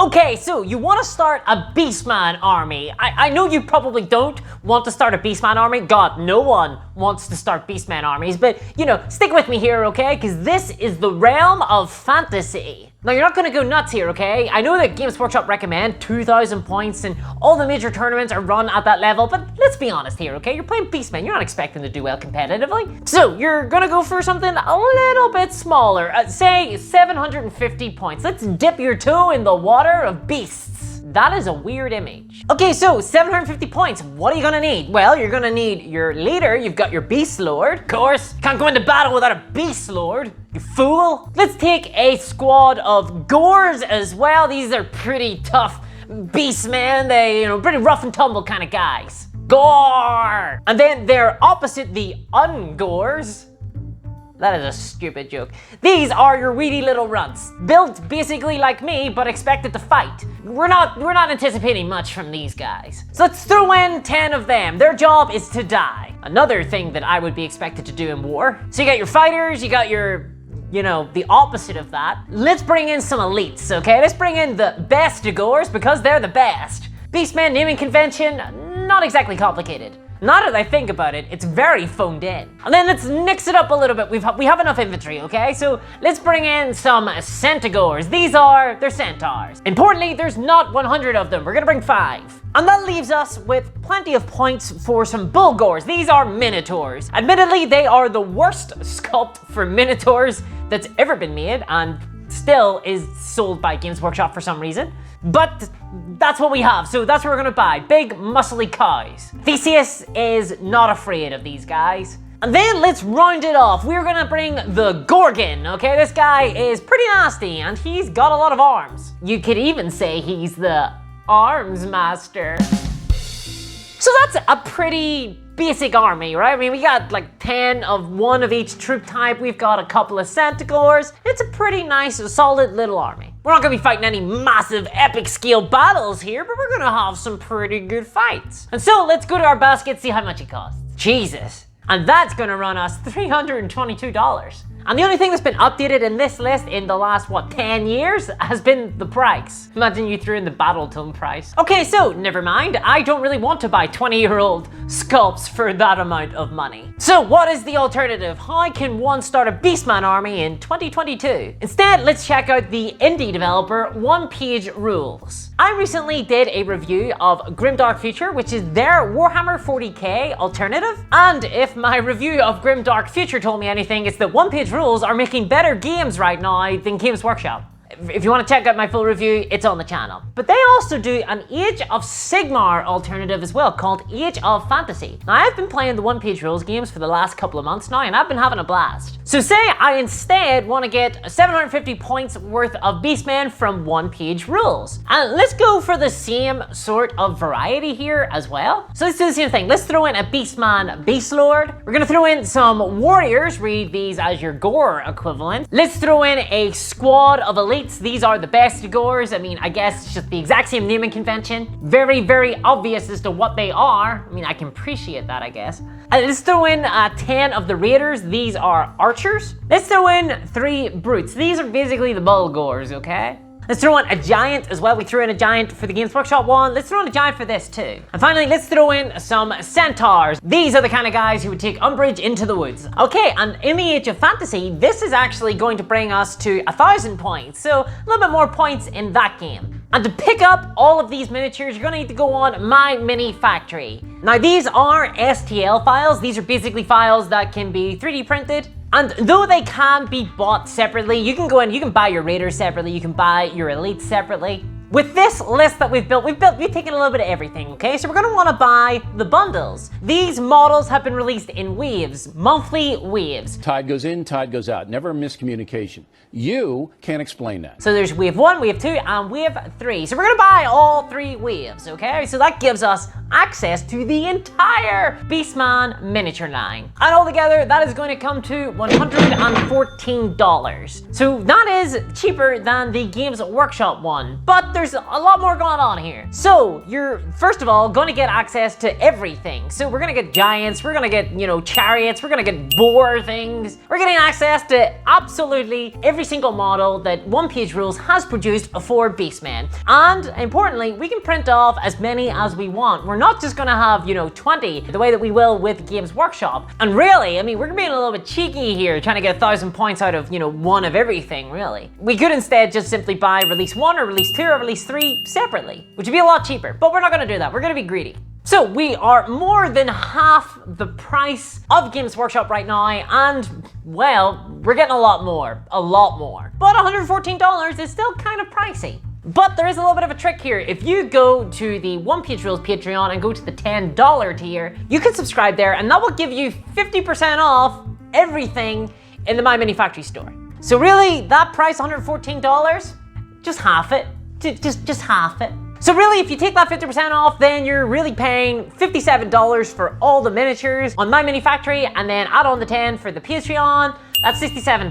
Okay, so you want to start a Beastman army. I know you probably don't want to start a Beastman army. God, no one wants to start Beastman armies, but, you know, stick with me here, okay? Because this is the realm of fantasy. Now, you're not going to go nuts here, okay? I know that Games Workshop recommend 2,000 points and all the major tournaments are run at that level, but let's be honest here, okay? You're playing Beastmen, you're not expecting to do well competitively. So, you're going to go for something a little bit smaller, say 750 points. Let's dip your toe in the water of beasts. That is a weird image. Okay, so 750 points, what are you gonna need? Well, you're gonna need your leader, you've got your Beast Lord. Of course, can't go into battle without a Beast Lord, you fool. Let's take a squad of Gores as well. These are pretty tough Beastmen, they, you know, pretty rough and tumble kind of guys. Gore! And then they're opposite the Ungores. That is a stupid joke. These are your weedy little runts, built basically like me, but expected to fight. We're not anticipating much from these guys. So let's throw in 10 of them. Their job is to die. Another thing that I would be expected to do in war. So you got your fighters, you got your, you know, the opposite of that. Let's bring in some elites, okay? Let's bring in the best Gores because they're the best. Beastman naming convention, not exactly complicated. Now that I think about it, it's very phoned in. And then let's mix it up a little bit. We have enough infantry, okay? So let's bring in some Centaurs. They're centaurs. Importantly, there's not 100 of them. We're gonna bring 5. And that leaves us with plenty of points for some Bulgors. These are Minotaurs. Admittedly, they are the worst sculpt for Minotaurs that's ever been made and still is sold by Games Workshop for some reason. But that's what we have, so that's what we're gonna buy. Big, muscly cows. Theseus is not afraid of these guys. And then let's round it off. We're gonna bring the Gorgon, okay? This guy is pretty nasty, and he's got a lot of arms. You could even say he's the arms master. So that's a pretty basic army, right? I mean, we got like 10 of one of each troop type. We've got a couple of Centaurs. It's a pretty nice, solid little army. We're not gonna be fighting any massive epic scale battles here, but we're gonna have some pretty good fights. And so let's go to our basket, see how much it costs. Jesus. And that's gonna run us $322. And the only thing that's been updated in this list in the last, 10 years has been the price. Imagine you threw in the Battle Tome price. Okay, so never mind. I don't really want to buy 20-year-old sculpts for that amount of money. So what is the alternative? How can one start a Beastman army in 2022? Instead, let's check out the indie developer OnePageRules. I recently did a review of Grimdark Future, which is their Warhammer 40k alternative. And if my review of Grimdark Future told me anything, it's that OnePageRules are making better games right now than Games Workshop. If you want to check out my full review, it's on the channel. But they also do an Age of Sigmar alternative as well, called Age of Fantasy. Now, I've been playing the OnePageRules games for the last couple of months now, and I've been having a blast. So say I instead want to get 750 points worth of Beastmen from OnePageRules. And let's go for the same sort of variety here as well. So let's do the same thing. Let's throw in a Beastman Beast Lord. We're going to throw in some warriors, read these as your Gore equivalent. Let's throw in a squad of elites. These are the best Gores. I mean, I guess it's just the exact same naming convention. Very, very obvious as to what they are. I mean, I can appreciate that, I guess. Let's throw in 10 of the Raiders. These are archers. Let's throw in 3 brutes. These are basically the Bulgors, okay? Let's throw in a giant as well. We threw in a giant for the Games Workshop one. Let's throw in a giant for this too. And finally, let's throw in some centaurs. These are the kind of guys who would take umbrage into the woods. Okay, and in the Age of Fantasy, this is actually going to bring us to 1,000 points. So a little bit more points in that game. And to pick up all of these miniatures, you're gonna need to go on My Mini Factory. Now, these are STL files. These are basically files that can be 3D printed. And though they can be bought separately, you can go in, you can buy your Raiders separately, you can buy your Elites separately. With this list that we've taken a little bit of everything, okay? So we're gonna wanna buy the bundles. These models have been released in waves, monthly waves. Tide goes in, tide goes out, never miscommunication. You can't explain that. So there's wave 1, wave 2, and wave 3. So we're gonna buy all 3 waves, okay? So that gives us access to the entire Beastman miniature line. And altogether, that is going to come to $114. So that is cheaper than the Games Workshop one, but there's a lot more going on here. So you're, first of all, gonna get access to everything. So we're gonna get giants, we're gonna get, you know, chariots, we're gonna get boar things. We're getting access to absolutely every single model that OnePageRules has produced for Beastmen. And importantly, we can print off as many as we want. We're not just gonna have, you know, 20 the way that we will with Games Workshop. And really, I mean, we're being a little bit cheeky here, trying to get 1,000 points out of, you know, one of everything, really. We could instead just simply buy release 1 or release 2 or release 3 separately, which would be a lot cheaper, but we're not gonna do that. We're gonna be greedy. So we are more than half the price of Games Workshop right now, and well, we're getting a lot more. But $114 is still kind of pricey. But there is a little bit of a trick here. If you go to the OnePageRules Patreon and go to the $10 tier, you can subscribe there, and that will give you 50% off everything in the My Mini Factory store. So really, that price, $114, just half it. Just half it. So really, if you take that 50% off, then you're really paying $57 for all the miniatures on My Mini Factory, and then add on the 10 for the Patreon, that's $67.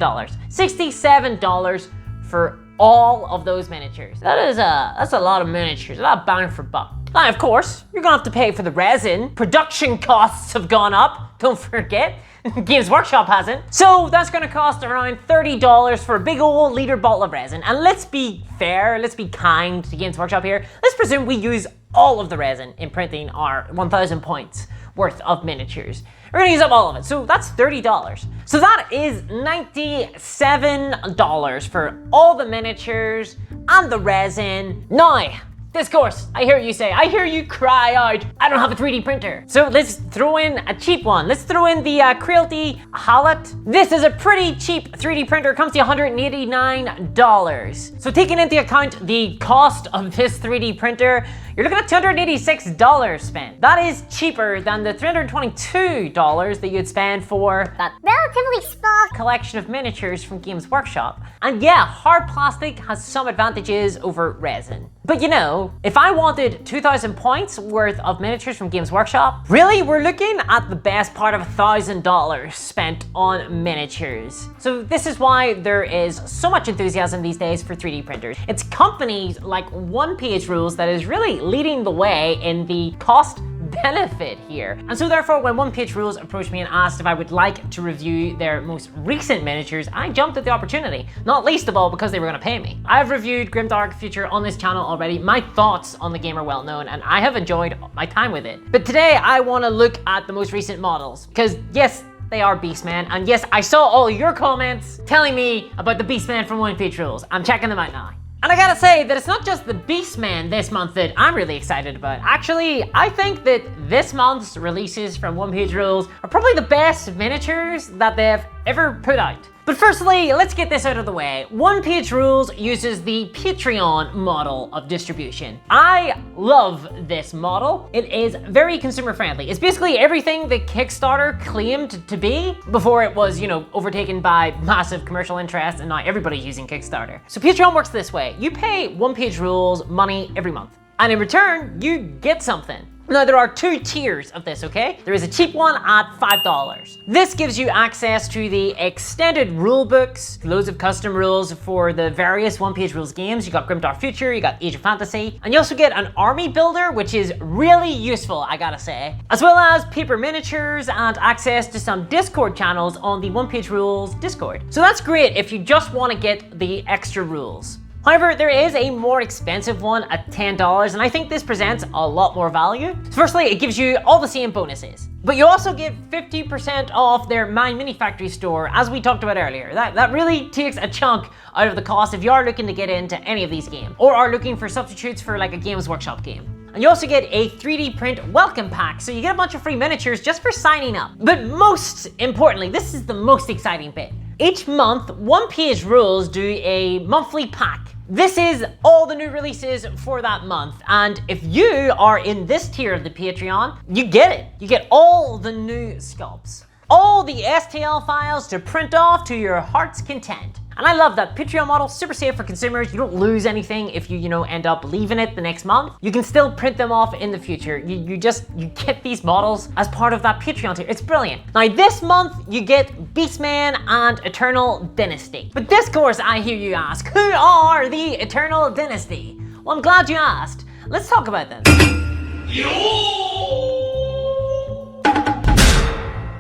$67 for all of those miniatures. That's a lot of miniatures, a lot of bang for buck. Now, of course, you're gonna have to pay for the resin. Production costs have gone up, don't forget. Games Workshop hasn't. So that's gonna cost around $30 for a big old liter bottle of resin. And let's be fair, let's be kind to Games Workshop here. Let's presume we use all of the resin in printing our 1,000 points worth of miniatures. We're gonna use up all of it, so that's $30. So that is $97 for all the miniatures and the resin. Now, Discourse, I hear you say, I hear you cry out, I don't have a 3D printer. So let's throw in a cheap one. Let's throw in the Creality Hallett. This is a pretty cheap 3D printer, comes to $189. So taking into account the cost of this 3D printer, you're looking at $286 spent. That is cheaper than the $322 that you'd spend for that relatively small collection of miniatures from Games Workshop. And yeah, hard plastic has some advantages over resin. But you know, if I wanted 2,000 points worth of miniatures from Games Workshop, really, we're looking at the best part of $1,000 spent on miniatures. So this is why there is so much enthusiasm these days for 3D printers. It's companies like OnePageRules that is really leading the way in the cost benefit here. And so therefore, when OnePageRules approached me and asked if I would like to review their most recent miniatures, I jumped at the opportunity, not least of all because they were gonna pay me. I've reviewed Grimdark Future on this channel already. My thoughts on the game are well known and I have enjoyed my time with it. But today I wanna look at the most recent models because yes, they are Beastmen, and yes, I saw all your comments telling me about the Beastmen from OnePageRules. I'm checking them out now. And I gotta say that it's not just the Beastmen this month that I'm really excited about. Actually, I think that this month's releases from OnePageRules are probably the best miniatures that they've ever put out. But firstly, let's get this out of the way. OnePageRules uses the Patreon model of distribution. I love this model. It is very consumer friendly. It's basically everything that Kickstarter claimed to be before it was, you know, overtaken by massive commercial interest and now everybody's using Kickstarter. So Patreon works this way. You pay OnePageRules money every month, and in return, you get something. Now, there are two tiers of this, okay? There is a cheap one at $5. This gives you access to the extended rule books, loads of custom rules for the various OnePageRules games. You got Grimdark Future, you got Age of Fantasy, and you also get an army builder, which is really useful, I gotta say, as well as paper miniatures and access to some Discord channels on the OnePageRules Discord. So that's great if you just wanna get the extra rules. However, there is a more expensive one at $10, and I think this presents a lot more value. Firstly, it gives you all the same bonuses, but you also get 50% off their My Mini Factory store, as we talked about earlier. That really takes a chunk out of the cost if you are looking to get into any of these games, or are looking for substitutes for like a Games Workshop game. And you also get a 3D print welcome pack, so you get a bunch of free miniatures just for signing up. But most importantly, this is the most exciting bit. Each month, OnePageRules do a monthly pack. This is all the new releases for that month, and if you are in this tier of the Patreon, you get it. You get all the new sculpts, all the STL files to print off to your heart's content. And I love that Patreon model, super safe for consumers. You don't lose anything if you end up leaving it the next month. You can still print them off in the future. You get these models as part of that Patreon tier. It's brilliant. Now this month you get Beastmen and Eternal Dynasty. But Discourse, I hear you ask, who are the Eternal Dynasty? Well, I'm glad you asked. Let's talk about them.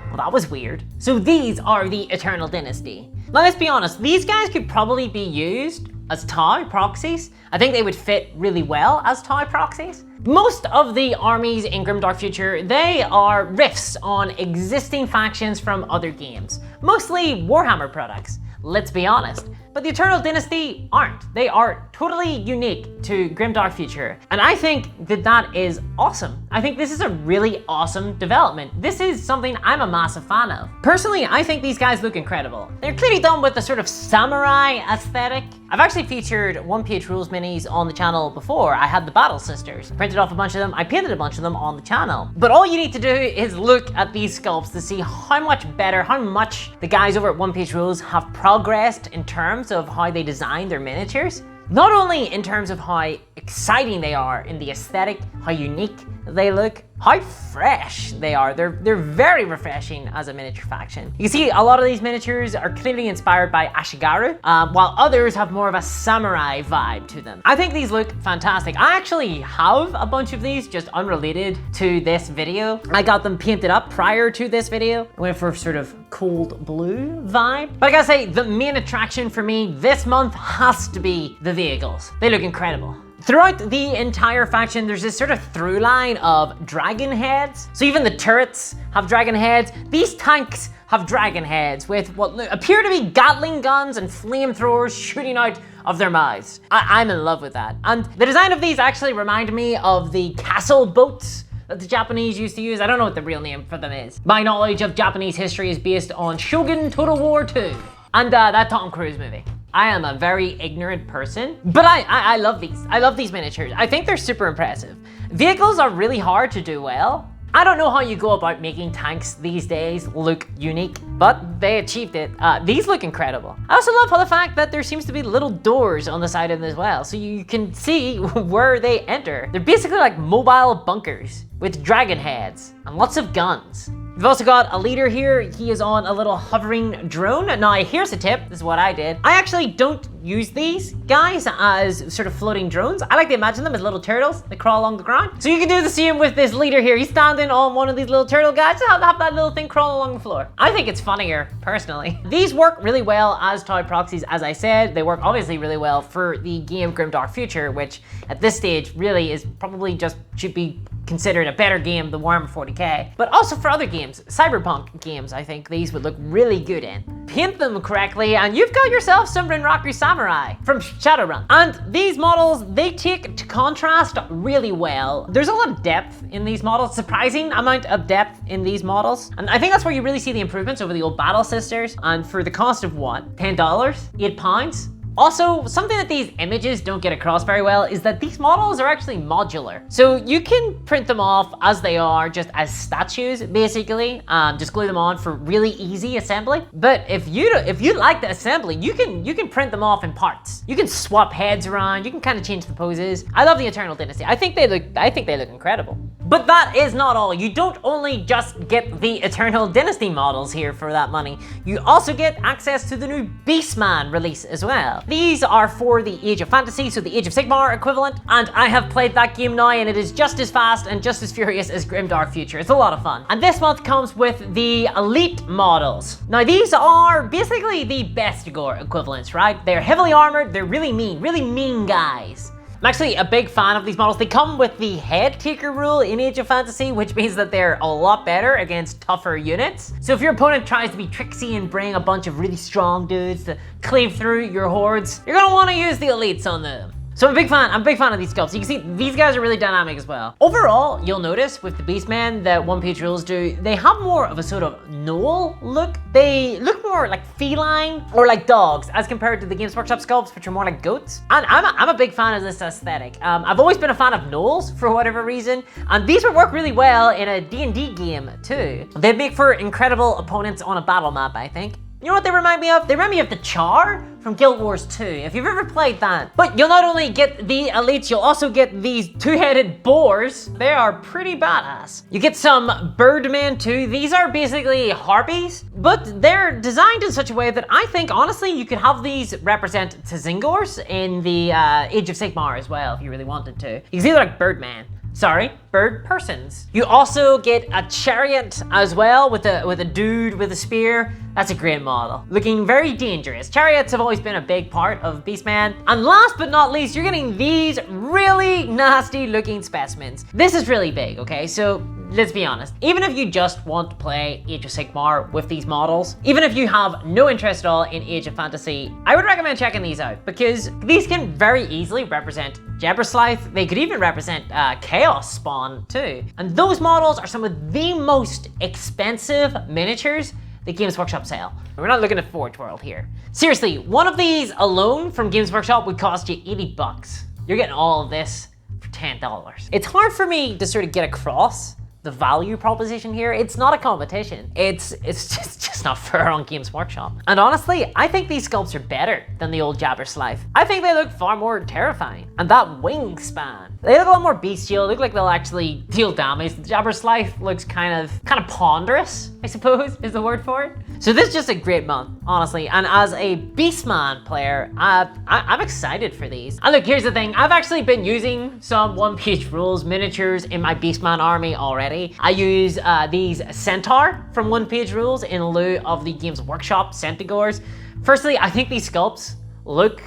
Well, that was weird. So these are the Eternal Dynasty. Now, let's be honest, these guys could probably be used as TOW proxies. I think they would fit really well as TOW proxies. Most of the armies in Grimdark Future, they are riffs on existing factions from other games, mostly Warhammer products, let's be honest. But the Eternal Dynasty aren't. They are totally unique to Grimdark Future. And I think that that is awesome. I think this is a really awesome development. This is something I'm a massive fan of. Personally, I think these guys look incredible. They're clearly done with the sort of samurai aesthetic. I've actually featured OnePageRules minis on the channel before. I had the Battle Sisters. Printed off a bunch of them. I painted a bunch of them on the channel. But all you need to do is look at these sculpts to see how much better, how much the guys over at OnePageRules have progressed in terms of how they design their miniatures. Not only in terms of how exciting they are in the aesthetic, how unique they look, how fresh they are. They're very refreshing as a miniature faction. You can see a lot of these miniatures are clearly inspired by Ashigaru, while others have more of a samurai vibe to them. I think these look fantastic. I actually have a bunch of these just unrelated to this video. I got them painted up prior to this video. I went for sort of cold blue vibe. But I gotta say, the main attraction for me this month has to be the vehicles. They look incredible. Throughout the entire faction, there's this sort of through line of dragon heads. So even the turrets have dragon heads. These tanks have dragon heads with what appear to be Gatling guns and flamethrowers shooting out of their mouths. I'm in love with that. And the design of these actually remind me of the castle boats that the Japanese used to use. I don't know what the real name for them is. My knowledge of Japanese history is based on Shogun Total War 2 and that Tom Cruise movie. I am a very ignorant person, but I love these. I love these miniatures. I think they're super impressive. Vehicles are really hard to do well. I don't know how you go about making tanks these days look unique, but they achieved it. These look incredible. I also love how the fact that there seems to be little doors on the side of them as well, so you can see where they enter. They're basically like mobile bunkers with dragon heads and lots of guns. We've also got a leader here. He is on a little hovering drone. Now, here's a tip. This is what I did. I actually don't use these guys as sort of floating drones. I like to imagine them as little turtles that crawl along the ground. So you can do the same with this leader here. He's standing on one of these little turtle guys to have that little thing crawl along the floor. I think it's funnier, personally. These work really well as TOW proxies, as I said. They work obviously really well for the game Grimdark Future, which at this stage really is probably just should be considered a better game than Warhammer 40k, but also for other games, cyberpunk games, I think these would look really good in. Paint them correctly and you've got yourself some Rinraku Samurai from Shadowrun. And these models, they take to contrast really well. There's a lot of depth in these models, surprising amount of depth in these models. And I think that's where you really see the improvements over the old Battle Sisters. And for the cost of what? $10? £8? Also, something that these images don't get across very well is that these models are actually modular. So you can print them off as they are, just as statues, basically. Just glue them on for really easy assembly. But if you like the assembly, you can print them off in parts. You can swap heads around. You can kind of change the poses. I love the Eternal Dynasty. I think they look incredible. But that is not all. You don't only just get the Eternal Dynasty models here for that money. You also get access to the new Beastmen release as well. These are for the Age of Fantasy, so the Age of Sigmar equivalent, and I have played that game now and it is just as fast and just as furious as Grimdark Future. It's a lot of fun. And this month comes with the Elite models. Now these are basically the Bestigor equivalents, right? They're heavily armored, they're really mean guys. I'm actually a big fan of these models. They come with the head taker rule in Age of Fantasy, which means that they're a lot better against tougher units. So if your opponent tries to be tricksy and bring a bunch of really strong dudes to cleave through your hordes, you're gonna wanna use the elites on them. So I'm a big fan of these sculpts. You can see these guys are really dynamic as well. Overall, you'll notice with the Beastmen that OnePageRules do, they have more of a sort of gnoll look. They look more like feline or like dogs as compared to the Games Workshop sculpts, which are more like goats. And I'm a big fan of this aesthetic. I've always been a fan of gnolls for whatever reason, and these would work really well in a D&D game too. They'd make for incredible opponents on a battle map, I think. You know what they remind me of? They remind me of the Char from Guild Wars 2, if you've ever played that. But you'll not only get the elites, you'll also get these two-headed boars. They are pretty badass. You get some birdmen too. These are basically harpies, but they're designed in such a way that I think, honestly, you could have these represent Tzingors in the Age of Sigmar as well, if you really wanted to. You can see they're like birdman. Sorry, bird persons. You also get a chariot as well with a dude with a spear. That's a great model. Looking very dangerous. Chariots have always been a big part of Beastman. And last but not least, you're getting these really nasty looking specimens. This is really big, okay? So let's be honest. Even if you just want to play Age of Sigmar with these models, even if you have no interest at all in Age of Fantasy, I would recommend checking these out because these can very easily represent Jebberslythe. They could even represent Chaos Spawn too. And those models are some of the most expensive miniatures that Games Workshop sell. We're not looking at Forge World here. Seriously, one of these alone from Games Workshop would cost you 80 bucks. You're getting all of this for $10. It's hard for me to sort of get across the value proposition here. It's not a competition. It's just not fair on Games Workshop. And honestly, I think these sculpts are better than the old Jabberslythe. I think they look far more terrifying. And that wingspan, they look a lot more bestial. They look like they'll actually deal damage. The Jabberslythe looks kind of ponderous, I suppose is the word for it. So this is just a great month, honestly. And as a Beastman player, I'm excited for these. And look, here's the thing. I've actually been using some OnePageRules miniatures in my Beastman army already. I use these Centaur from OnePageRules in lieu of the Games Workshop Centaurs. Firstly, I think these sculpts look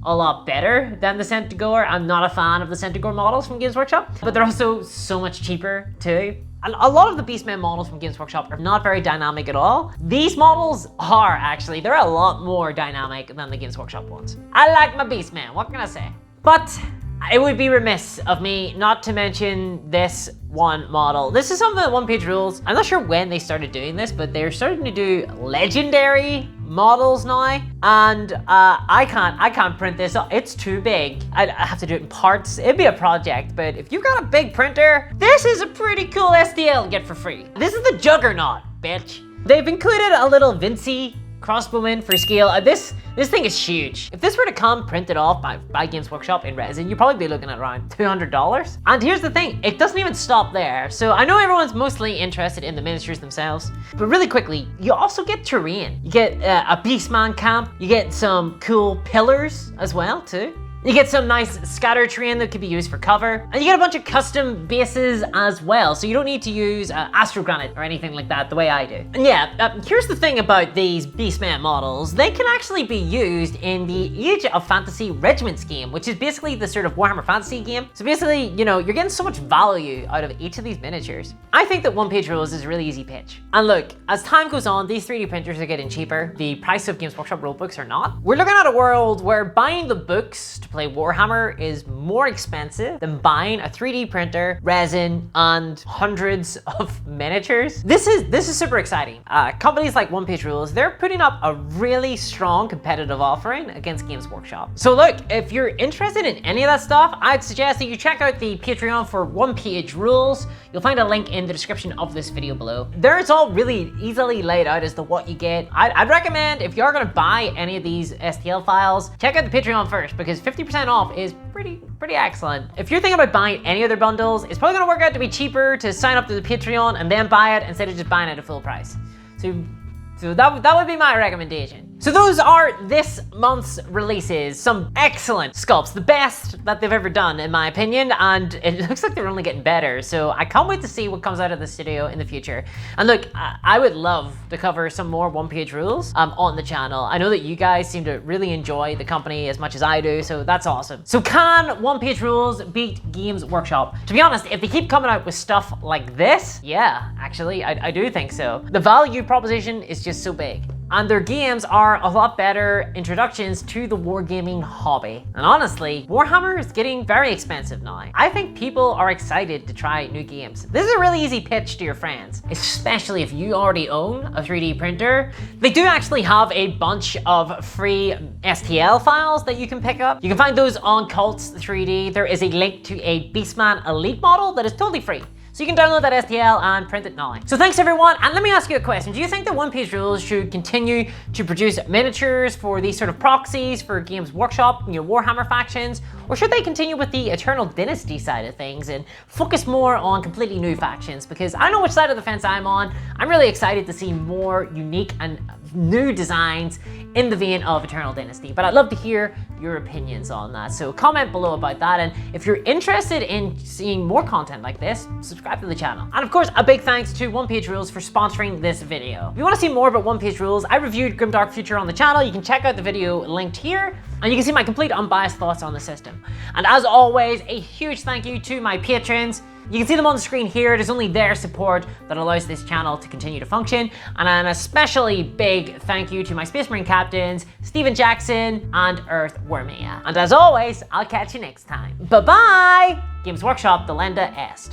a lot better than the Centaur. I'm not a fan of the Centaur models from Games Workshop, but they're also so much cheaper too. And a lot of the Beastmen models from Games Workshop are not very dynamic at all. These models are actually, they're a lot more dynamic than the Games Workshop ones. I like my Beastmen, what can I say? But it would be remiss of me not to mention this one model. This is something that OnePageRules, I'm not sure when they started doing this, but they're starting to do legendary models now. And I can't print this up. It's too big. I have to do it in parts. It'd be a project, but if you've got a big printer, this is a pretty cool STL to get for free. This is the Juggernaut, bitch. They've included a little Vinci crossbowman for scale. This thing is huge. If this were to come printed off by Games Workshop in resin, you'd probably be looking at around $200. And here's the thing, it doesn't even stop there. So I know everyone's mostly interested in the miniatures themselves, but really quickly, you also get terrain. You get a Beastman camp, you get some cool pillars as well too. You get some nice scatter terrain that could be used for cover. And you get a bunch of custom bases as well. So you don't need to use Astrogranite or anything like that the way I do. And yeah, here's the thing about these Beastman models. They can actually be used in the Age of Fantasy Regiments game, which is basically the sort of Warhammer Fantasy game. So basically, you know, you're getting so much value out of each of these miniatures. I think that OnePageRules is a really easy pitch. And look, as time goes on, these 3D printers are getting cheaper. The price of Games Workshop rulebooks are not. We're looking at a world where buying the books to play Warhammer is more expensive than buying a 3D printer, resin, and hundreds of miniatures. This is super exciting. Companies like OnePageRules, they're putting up a really strong competitive offering against Games Workshop. So look, if you're interested in any of that stuff, I'd suggest that you check out the Patreon for OnePageRules. You'll find a link in the description of this video below. There it's all really easily laid out as to what you get. I'd recommend if you're gonna buy any of these STL files, check out the Patreon first because 50% off is pretty excellent. If you're thinking about buying any other bundles, it's probably gonna work out to be cheaper to sign up to the Patreon and then buy it instead of just buying it at full price. So that would be my recommendation. So those are this month's releases. Some excellent sculpts, the best that they've ever done in my opinion, and it looks like they're only getting better. So I can't wait to see what comes out of the studio in the future. And look, I would love to cover some more OnePageRules on the channel. I know that you guys seem to really enjoy the company as much as I do, so that's awesome. So can OnePageRules beat Games Workshop? To be honest, if they keep coming out with stuff like this, yeah, actually, I do think so. The value proposition is just so big. And their games are a lot better introductions to the wargaming hobby. And honestly, Warhammer is getting very expensive now. I think people are excited to try new games. This is a really easy pitch to your friends, especially if you already own a 3D printer. They do actually have a bunch of free STL files that you can pick up. You can find those on Cults 3D. There is a link to a Beastman Elite model that is totally free. So you can download that STL and print it now. So thanks everyone, and let me ask you a question. Do you think that OnePageRules should continue to produce miniatures for these sort of proxies for Games Workshop, Warhammer factions, or should they continue with the Eternal Dynasty side of things and focus more on completely new factions? Because I know which side of the fence I'm on. I'm really excited to see more unique and new designs in the vein of Eternal Dynasty, but I'd love to hear your opinions on that. So comment below about that, and if you're interested in seeing more content like this, subscribe to the channel. And of course, a big thanks to OnePageRules for sponsoring this video. If you want to see more about OnePageRules, I reviewed Grimdark Future on the channel. You can check out the video linked here, and you can see my complete unbiased thoughts on the system. And as always, a huge thank you to my patrons. You can see them on the screen here. It is only their support that allows this channel to continue to function. And an especially big thank you to my Space Marine captains, Steven Jackson and Earth Wormia. And as always, I'll catch you next time. Bye-bye! Games Workshop, the Lenda Est.